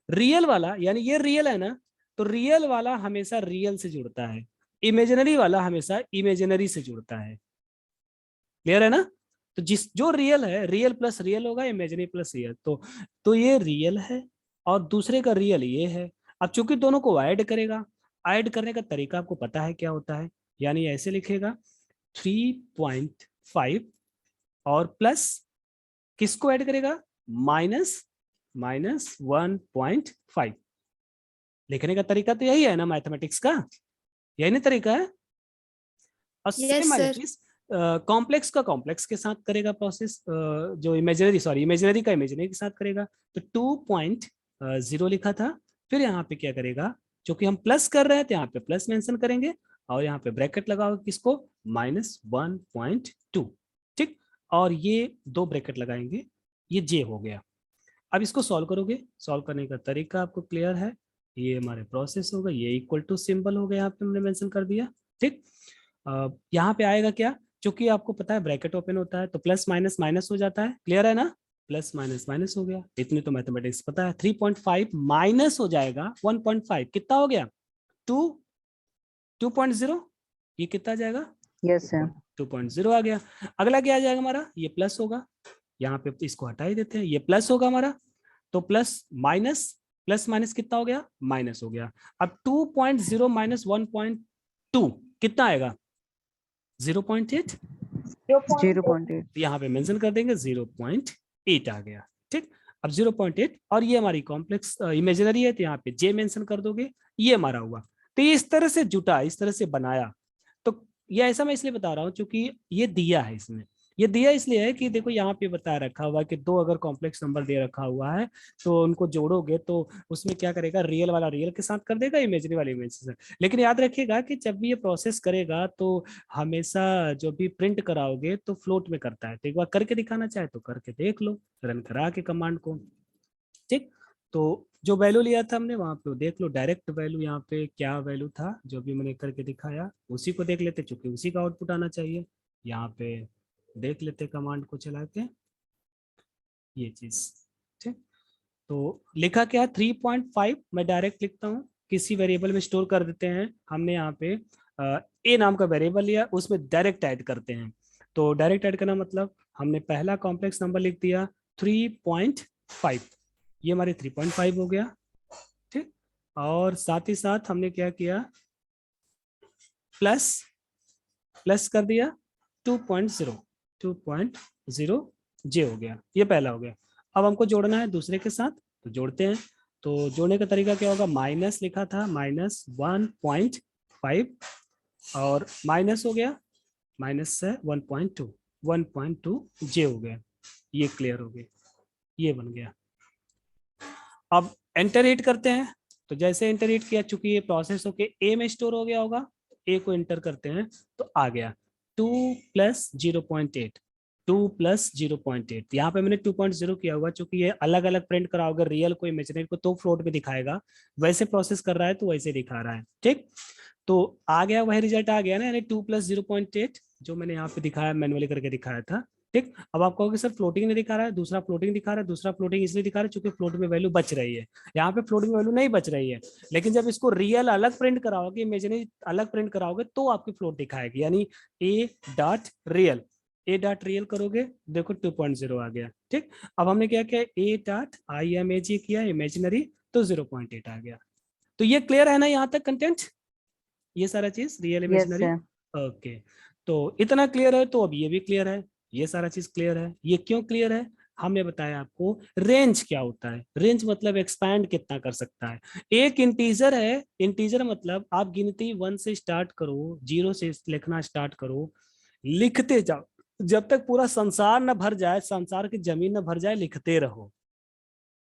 रियल वाला, यानी ये रियल है ना, तो रियल वाला हमेशा रियल से जुड़ता है, इमेजिनरी वाला हमेशा इमेजिनरी से जुड़ता है। क्लियर है ना? तो जो रियल है, रियल प्लस रियल होगा, इमेजिनरी प्लस रियल। तो ये रियल है और दूसरे का रियल ये है। अब चूंकि दोनों को ऐड करेगा, ऐड करने का तरीका आपको पता है क्या होता है, यानी ऐसे लिखेगा 3.5 और प्लस किसको ऐड करेगा? माइनस 1.5। लिखने का तरीका तो यही है ना मैथमेटिक्स का, यही ना तरीका है। और सेम कॉम्प्लेक्स का कॉम्प्लेक्स के साथ करेगा प्रोसेस, जो इमेजिनरी का इमेजिनरी के साथ करेगा। तो 2.0 लिखा था, फिर यहाँ पे क्या करेगा, जो कि हम प्लस कर रहे हैं तो यहाँ पे प्लस मेंशन करेंगे और यहाँ पे ब्रैकेट लगाओ किसको, -1.2, ठीक। और ये दो ब्रैकेट लगाएंगे, ये जे हो गया। अब इसको सॉल्व करोगे, सॉल्व करने का तरीका आपको क्लियर है, ये हमारे प्रोसेस होगा, ये इक्वल टू सिंबल हो गया, यहाँ पे हमने मेंशन कर दिया, ठीक। यहाँ पे आएगा क्या, क्योंकि आपको पता है ब्रैकेट ओपन होता है तो प्लस माइनस माइनस हो जाता है, क्लियर है ना? प्लस माइनस माइनस हो गया, इतनी तो मैथमेटिक्स पता है। 3.5 माइनस हो जाएगा 1.5, कितना हो गया? 2.0, ये कितना आ जाएगा? Yes, sir. 2.0 आ गया। अगला क्या आ जाएगा हमारा, ये प्लस होगा, यहाँ पे इसको हटा ही देते हैं, ये प्लस होगा हमारा, तो प्लस माइनस कितना हो गया? माइनस हो गया। अब 2.0 माइनस 1.2 कितना आएगा? 0.8। 0.8. यहाँ पे मेंशन कर देंगे 0.8 आ गया, ठीक। अब 0.8 और ये हमारी कॉम्प्लेक्स इमेजिनरी है तो यहाँ पे जे मेंशन कर दोगे, ये हमारा हुआ। तो ये इस तरह से जुटा, इस तरह से बनाया। तो ये ऐसा मैं इसलिए बता रहा हूँ क्योंकि ये दिया है, इसमें ये दिया इसलिए है कि देखो यहाँ पे बता रखा हुआ है कि दो अगर कॉम्प्लेक्स नंबर दे रखा हुआ है तो उनको जोड़ोगे तो उसमें क्या करेगा, रियल वाला रियल के साथ कर देगा, इमेजिनरी वाला इमेजिनरी से। लेकिन याद रखिएगा कि जब भी ये प्रोसेस करेगा तो हमेशा जो भी प्रिंट कराओगे तो फ्लोट में करता है, तो एक बार करके दिखाना चाहे तो करके देख लो, रन करा के कमांड को, ठीक। तो जो वैल्यू लिया था हमने वहां पे देख लो, डायरेक्ट वैल्यू यहाँ पे क्या वैल्यू था जो भी मैंने करके दिखाया उसी को देख लेते, चूंकि उसी का आउटपुट आना चाहिए। यहाँ पे देख लेते कमांड को चला के, ये चीज, ठीक। तो लिखा क्या, 3.5 मैं डायरेक्ट लिखता हूँ, किसी वेरिएबल में स्टोर कर देते हैं। हमने यहाँ पे ए नाम का वेरिएबल लिया, उसमें डायरेक्ट ऐड करते हैं। तो डायरेक्ट ऐड करना मतलब हमने पहला कॉम्प्लेक्स नंबर लिख दिया 3.5, ये हमारे 3.5 हो गया, ठीक। और साथ ही साथ हमने क्या किया, प्लस कर दिया 2.0 जे हो गया, ये पहला हो गया। अब हमको जोड़ना है दूसरे के साथ, तो जोड़ते हैं। तो जोड़ने का तरीका क्या होगा, माइनस लिखा था -1.5 और माइनस हो गया, माइनस से 1.2 जे हो गया, ये क्लियर हो गया, ये बन गया। अब एंटर हिट करते हैं, तो जैसे एंटर हिट किया, चूंकि ये प्रोसेस होके ए में स्टोर हो गया होगा, ए को एंटर करते हैं तो आ गया 2 + 0.8, 2 + 0.8। यहाँ पे मैंने 2.0 किया हुआ, चूंकि ये अलग अलग प्रिंट कराओगे रियल को इमेजिनरी को तो फ्लोट में दिखाएगा, वैसे प्रोसेस कर रहा है तो वैसे दिखा रहा है, ठीक। तो आ गया, वही रिजल्ट आ गया ना, यानी 2 + 0.8 जो मैंने यहाँ पे दिखाया, मैनुअली करके दिखाया था, ठीक। ठीक, अब आप कहोगे सर फ्लोटिंग नहीं दिखा रहा है, दूसरा फ्लोटिंग दिखा रहा है, दूसरा फ्लोटिंग इसलिए दिखा रहा है क्योंकि फ्लोट में वैल्यू बच रही है, यहाँ पे फ्लोटिंग वैल्यू नहीं बच रही है। लेकिन जब इसको रियल अलग प्रिंट कराओगे, इमेजिनरी अलग प्रिंट कराओगे तो आपकी फ्लोट दिखाएगी, यानी ए डॉट रियल, ए डॉट रियल करोगे देखो 2.0 आ गया। ठीक, अब हमने क्या किया, ए डॉट आई एम ए जी किया इमेजिनरी तो 0.8 आ गया। तो ये क्लियर है ना यहाँ तक कंटेंट, ये सारा चीज real Yes, imaginary. sir. Okay, तो इतना क्लियर है तो अब ये भी क्लियर है, ये सारा चीज क्लियर है। ये क्यों क्लियर है, हमने बताया आपको रेंज क्या होता है। रेंज मतलब एक्सपैंड कितना कर सकता है। एक इंटीजर है, इंटीजर मतलब आप गिनती 1 से स्टार्ट करो, 0 से लिखना स्टार्ट करो, लिखते जाओ जब तक पूरा संसार न भर जाए, संसार की जमीन न भर जाए, लिखते रहो,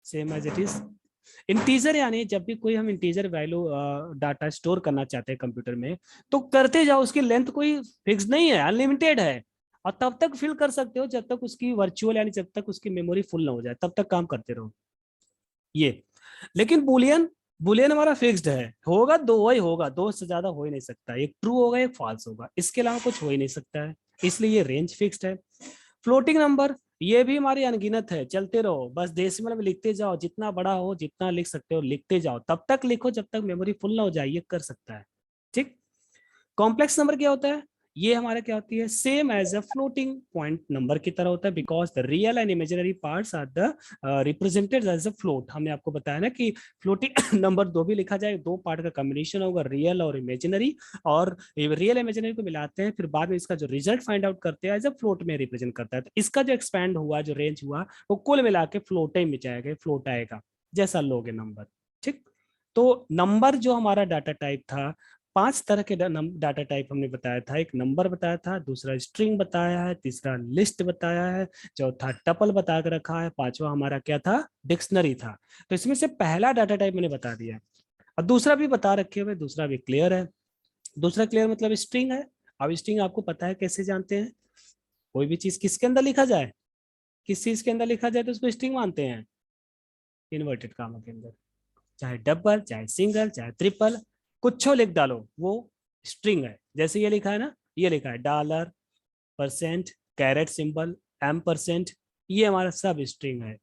same as it is. Integer यानी जब भी कोई हम इंटीजर वैल्यू डाटा स्टोर करना चाहते हैं कंप्यूटर में, तो करते जाओ, उसकी लेंथ कोई फिक्स नहीं है, अनलिमिटेड है, और तब तक फिल कर सकते हो जब तक उसकी वर्चुअल यानी जब तक उसकी मेमोरी फुल ना हो जाए, तब तक काम करते रहो ये। लेकिन बुलियन, बुलियन हमारा फिक्स्ड है, होगा दो ही होगा, दो से ज्यादा हो ही नहीं सकता, एक ट्रू होगा एक फॉल्स होगा, इसके अलावा कुछ हो ही नहीं सकता है, इसलिए ये रेंज फिक्स्ड है। फ्लोटिंग नंबर ये भी हमारी अनगिनत है, चलते रहो, बस डेसिमल में लिखते जाओ, जितना बड़ा हो जितना लिख सकते हो लिखते जाओ, तब तक लिखो जब तक मेमोरी फुल ना हो जाए, ये कर सकता है। ठीक, कॉम्प्लेक्स नंबर क्या होता है, ये हमारा क्या होती है, same as a floating point number की तरह होता है, because the real and imaginary parts are the represented as a float. हमने आपको बताया ना कि फ्लोटिंग नंबर दो भी लिखा जाए, दो पार्ट का कॉम्बिनेशन होगा, रियल और इमेजिनरी, और रियल इमेजिनरी को मिलाते हैं, फिर बाद में इसका जो रिजल्ट फाइंड आउट करते हैं एज अ फ्लोट में रिप्रेजेंट करता है। तो इसका जो एक्सपैंड हुआ, जो रेंज हुआ, वो कुल मिला के फ्लोट में जाएगा, फ्लोट आएगा जैसा लोगे नंबर। ठीक, तो नंबर जो हमारा डाटा टाइप था, 5 तरह के डाटा टाइप हमने बताया था, एक नंबर बताया था, दूसरा स्ट्रिंग बताया है, तीसरा लिस्ट बताया है, चौथा टपल बता के रखा है, पांचवा हमारा क्या था, डिक्शनरी था। तो इसमें से पहला डाटा टाइप मैंने बता दिया, और दूसरा भी बता रखे हुए, दूसरा भी क्लियर है। दूसरा क्लियर मतलब स्ट्रिंग है। अब स्ट्रिंग आपको पता है कैसे जानते हैं, कोई भी चीज किसके अंदर लिखा जाए, किस चीज के अंदर लिखा जाए तो उसको स्ट्रिंग मानते हैं, इन्वर्टेड कामा के अंदर, चाहे डबल चाहे सिंगल चाहे ट्रिपल, कुछ लिख डालो वो स्ट्रिंग है। जैसे ये लिखा है ना, ये लिखा है dollar, percent, caret symbol, M percent, ये हमारा सब स्ट्रिंग है।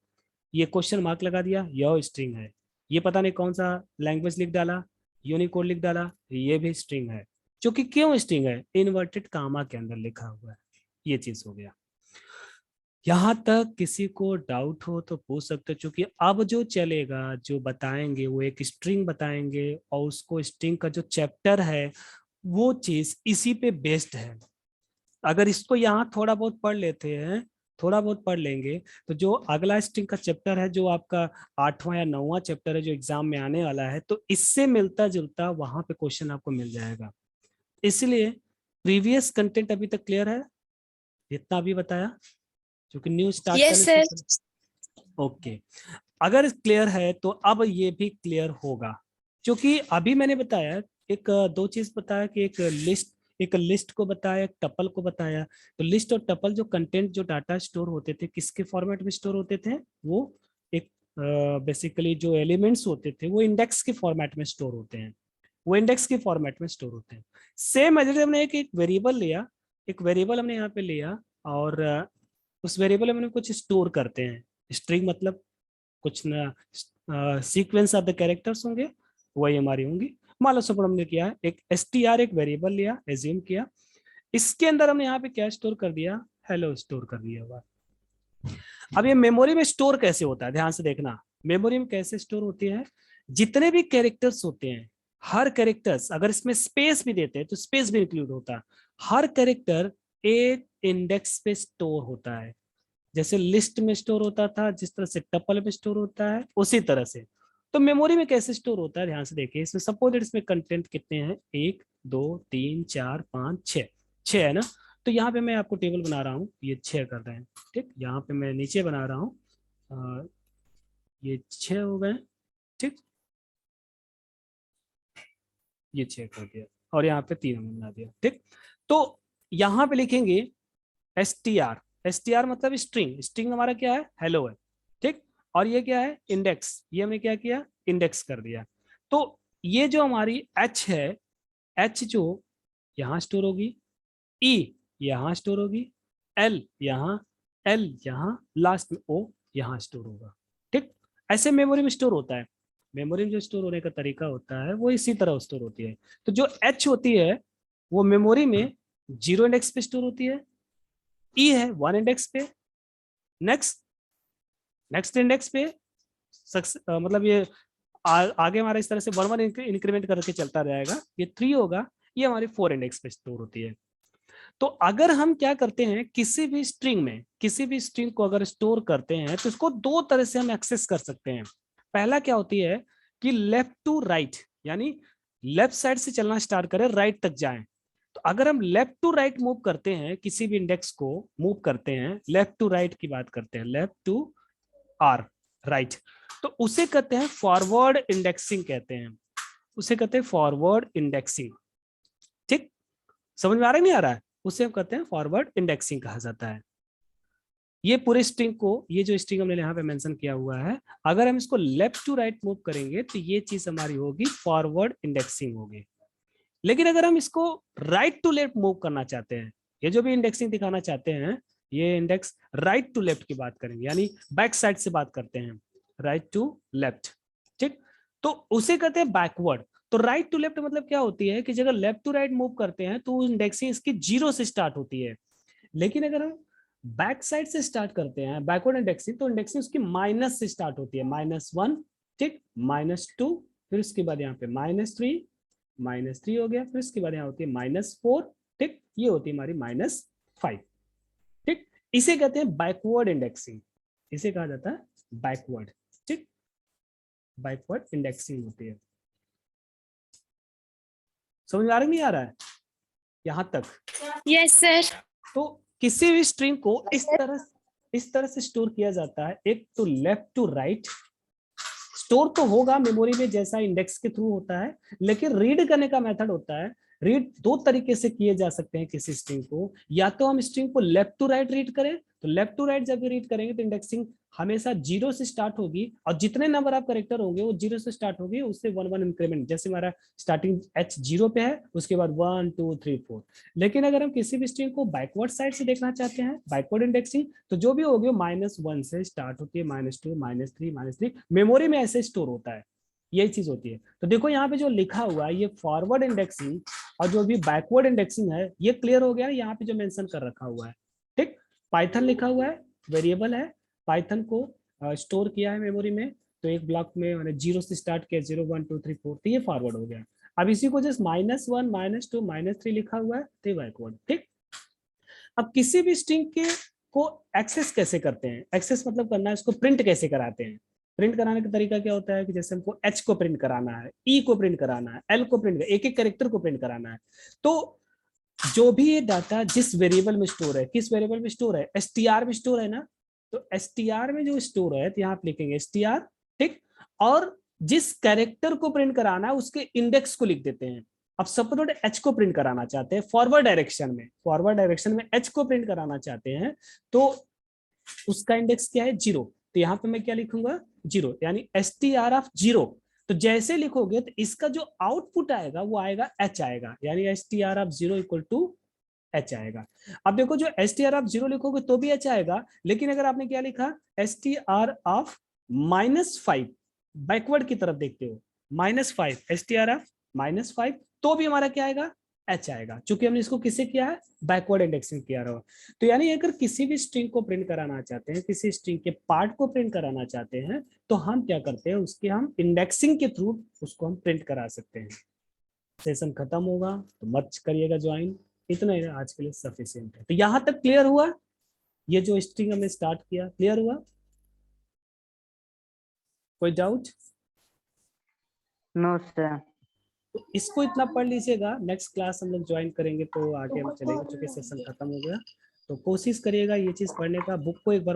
ये क्वेश्चन मार्क लगा दिया, यह स्ट्रिंग है। ये पता नहीं कौन सा लैंग्वेज लिख डाला, यूनिकोड लिख डाला, ये भी स्ट्रिंग है। जो कि क्यों स्ट्रिंग है, इन्वर्टेड कामा के अंदर लिखा हुआ है, ये चीज हो गया। यहाँ तक किसी को डाउट हो तो पूछ सकते हो, क्योंकि अब जो चलेगा, जो बताएंगे वो एक स्ट्रिंग बताएंगे, और उसको स्ट्रिंग का जो चैप्टर है वो चीज इसी पे बेस्ड है। अगर इसको यहाँ थोड़ा बहुत पढ़ लेते हैं, थोड़ा बहुत पढ़ लेंगे, तो जो अगला स्ट्रिंग का चैप्टर है, जो आपका 8वां या 9वां चैप्टर है जो एग्जाम में आने वाला है, तो इससे मिलता जुलता वहां पे क्वेश्चन आपको मिल जाएगा। इसलिए प्रीवियस कंटेंट अभी तक क्लियर है, जितना अभी बताया, क्योंकि न्यू स्टार्ट Yes, करने sir. से। ओके, अगर क्लियर है तो अब ये भी क्लियर होगा, क्योंकि अभी मैंने बताया एक दो चीज बताया कि एक लिस्ट को बताया, एक टपल को बताया। तो लिस्ट और टपल जो कंटेंट, जो डाटा स्टोर होते थे, किसके फॉर्मेट में स्टोर होते थे, वो एक बेसिकली जो एलिमेंट्स होते थे वो इंडेक्स के फॉर्मेट में स्टोर होते हैं, वो इंडेक्स के फॉर्मेट में स्टोर होते हैं। सेम एज हमने एक वेरिएबल लिया, एक वेरिएबल हमने यहाँ पे लिया, और उस वेरिएबल में हम कुछ स्टोर करते हैं। स्ट्रिंग मतलब कुछ ना सीक्वेंस ऑफ द कैरेक्टर्स होंगे, वही हमारी होंगी। मान लो सपोज हमने किया है एक str, एक वेरिएबल लिया, एज्यूम किया, इसके अंदर हमने यहाँ पे क्या स्टोर कर दिया, हेलो स्टोर कर दिया हुआ। अब ये मेमोरी में स्टोर कैसे होता है, ध्यान से देखना, मेमोरी में कैसे स्टोर होती है, जितने भी कैरेक्टर्स होते हैं, हर कैरेक्टर्स, अगर इसमें स्पेस भी देते हैं तो स्पेस भी इंक्लूड होता है, हर कैरेक्टर एक इंडेक्स पे स्टोर होता है। जैसे लिस्ट में स्टोर होता था, जिस तरह से टपल में स्टोर होता है, उसी तरह से तो मेमोरी में कैसे स्टोर होता है, ध्यान से देखिए। इसमें सपोज इसमें कंटेंट कितने हैं, 1 2 3 4 5 6, 6 है ना। तो यहाँ पे मैं आपको टेबल बना रहा हूँ, ये 6 कर रहे हैं। ठीक, यहाँ पे मैं नीचे बना रहा हूँ, ये 6 हो गए। ठीक, ये 6 कर दिया, और यहाँ पे 3 हमने बना दिया। ठीक, तो यहाँ पे लिखेंगे str, str मतलब स्ट्रिंग, स्ट्रिंग हमारा क्या है, हेलो है। ठीक, और ये क्या है, इंडेक्स, ये हमने क्या किया, इंडेक्स कर दिया। तो ये जो हमारी h है, h जो यहाँ स्टोर होगी, e यहाँ स्टोर होगी, l यहाँ, L यहाँ, लास्ट में O यहाँ स्टोर होगा। ठीक, ऐसे मेमोरी में स्टोर होता है। मेमोरी में जो स्टोर होने का तरीका होता है वो इसी तरह स्टोर होती है। तो जो H होती है वो मेमोरी में 0 इंडेक्स पे स्टोर होती है, E है 1 इंडेक्स पे, नेक्स्ट इंडेक्स पे मतलब ये आगे हमारा इस तरह से 1 1 इंक्रीमेंट करके चलता रहेगा। ये 3 होगा, ये हमारे 4 इंडेक्स पे स्टोर होती है। तो अगर हम क्या करते हैं, किसी भी स्ट्रिंग को अगर स्टोर करते हैं तो इसको दो तरह से हम एक्सेस कर सकते हैं। पहला क्या होती है कि लेफ्ट टू राइट, यानी लेफ्ट साइड से चलना स्टार्ट करें, राइट तक जाएं। तो अगर हम लेफ्ट टू राइट मूव करते हैं, किसी भी इंडेक्स को मूव करते हैं, लेफ्ट टू राइट की बात करते हैं, लेफ्ट टू आर राइट, तो उसे कहते हैं फॉरवर्ड इंडेक्सिंग कहते हैं, उसे कहते हैं फॉरवर्ड इंडेक्सिंग। ठीक, समझ में आ रहा है नहीं आ रहा है? उसे हम कहते हैं फॉरवर्ड इंडेक्सिंग कहा जाता है। ये पूरे स्ट्रिंग को, ये जो स्ट्रिंग हमने यहाँ पे मेंशन किया हुआ है, अगर हम इसको लेफ्ट टू राइट मूव करेंगे तो ये चीज हमारी होगी फॉरवर्ड इंडेक्सिंग होगी। लेकिन अगर हम इसको राइट टू लेफ्ट मूव करना चाहते हैं, ये जो भी इंडेक्सिंग दिखाना चाहते हैं, ये इंडेक्स राइट टू लेफ्ट की बात करेंगे, यानी बैक साइड से बात करते हैं, राइट टू लेफ्ट। ठीक, तो उसे कहते हैं बैकवर्ड। तो राइट टू लेफ्ट मतलब क्या होती है कि अगर लेफ्ट टू राइट मूव करते हैं तो इंडेक्सिंग इसकी 0 से स्टार्ट होती है। लेकिन अगर हम बैक साइड से स्टार्ट करते हैं बैकवर्ड इंडेक्सिंग, तो इंडेक्सिंग उसकी माइनस से स्टार्ट होती है, -1, ठीक, -2, फिर उसके बाद यहाँ पे -3 हो गया, फिर उसके बाद यहाँ होती है -4, ठीक, ये होती है हमारी -5। ठीक, इसे कहते हैं बैकवर्ड इंडेक्सिंग, इसे कहा जाता है बैकवर्ड। ठीक, बैकवर्ड इंडेक्सिंग होती है। समझ में आ रहा है नहीं आ रहा है यहां तक? Yes sir. तो किसी भी स्ट्रिंग को इस तरह से स्टोर किया जाता है, एक तो लेफ्ट टू राइट स्टोर तो होगा मेमोरी में जैसा इंडेक्स के थ्रू होता है, लेकिन रीड करने का मेथड होता है। रीड दो तरीके से किए जा सकते हैं किसी स्ट्रिंग को, या तो हम स्ट्रिंग को लेफ्ट टू राइट रीड करें, तो लेफ्ट टू राइट जब भी रीड करेंगे तो इंडेक्सिंग हमेशा 0 से स्टार्ट होगी, और जितने नंबर ऑफ कैरेक्टर होंगे वो 0 से स्टार्ट होगी, उससे 1 1 इंक्रीमेंट, जैसे हमारा स्टार्टिंग H 0 पे है, उसके बाद 1 2 3 4। लेकिन अगर हम किसी भी स्ट्रिंग को बैकवर्ड साइड से देखना चाहते हैं, बैकवर्ड इंडेक्सिंग, तो जो भी होगी -1 से स्टार्ट होती है, -2 -3 मेमोरी में ऐसे स्टोर होता है, यही चीज होती है। तो देखो यहाँ पे जो लिखा हुआ है ये फॉरवर्ड इंडेक्सिंग और जो भी बैकवर्ड इंडेक्सिंग है, ये क्लियर हो गया। यहाँ पे जो मेंशन कर रखा हुआ है, ठीक, पाइथन लिखा हुआ है, वेरिएबल है, पाइथन को स्टोर किया है मेमोरी में, तो एक ब्लॉक में मैंने 0 से स्टार्ट किया, 0 1 2 3 4, तो ये फॉरवर्ड हो गया। अब इसी को जस्ट -1 -2 -3 लिखा हुआ है, तो ये बैकवर्ड। ठीक, अब किसी भी स्ट्रिंग के को एक्सेस कैसे करते हैं, एक्सेस मतलब करना है, इसको प्रिंट कैसे कराते हैं। प्रिंट कराने का तरीका क्या होता है कि जैसे हमको H को प्रिंट कराना है, E को प्रिंट कराना है, L को प्रिंट, एक एक कैरेक्टर को प्रिंट कराना है, तो जो भी ये डाटा जिस वेरिएबल में स्टोर है, किस वेरिएबल में स्टोर है, str में स्टोर है ना, तो str में जो स्टोर है, तो यहाँ आप लिखेंगे str, ठीक, और जिस कैरेक्टर को प्रिंट कराना है उसके इंडेक्स को लिख देते हैं। अब सपोज H को प्रिंट कराना चाहते हैं फॉरवर्ड डायरेक्शन में H को प्रिंट कराना चाहते हैं, तो उसका इंडेक्स क्या है, 0, तो यहाँ पे मैं क्या लिखूंगा, 0, यानी str ऑफ 0। तो जैसे लिखोगे तो इसका जो आउटपुट आएगा वो आएगा H आएगा, यानी str of 0 equal to H आएगा। अब देखो जो str ऑफ 0 लिखोगे तो भी H आएगा, लेकिन अगर आपने क्या लिखा, str ऑफ -5, बैकवर्ड की तरफ देखते हो, -5, str ऑफ -5, तो भी हमारा क्या आएगा, H आएगा, क्योंकि हमने इसको किससे किया है, बैकवर्ड इंडेक्सिंग किया रहा। तो यानी अगर किसी भी स्ट्रिंग को प्रिंट कराना चाहते हैं, किसी स्ट्रिंग के पार्ट को प्रिंट कराना चाहते हैं, तो हम क्या करते हैं, उसके हम इंडेक्सिंग के थ्रू उसको हम प्रिंट करा सकते हैं। सेशन खत्म होगा तो मत करिएगा ज्वाइन, इतना ही आज के लिए सफिशिएंट है। तो यहां तक क्लियर हुआ, ये जो स्ट्रिंग हमने स्टार्ट किया क्लियर हुआ, कोई डाउट? No sir. तो इसको इतना पढ़ लीजिएगा, नेक्स्ट क्लास हम लोग ज्वाइन करेंगे तो आगे हम चलेंगे, चूंकि सेशन खत्म हो गया। तो कोशिश करिएगा ये चीज पढ़ने का, बुक को एक बार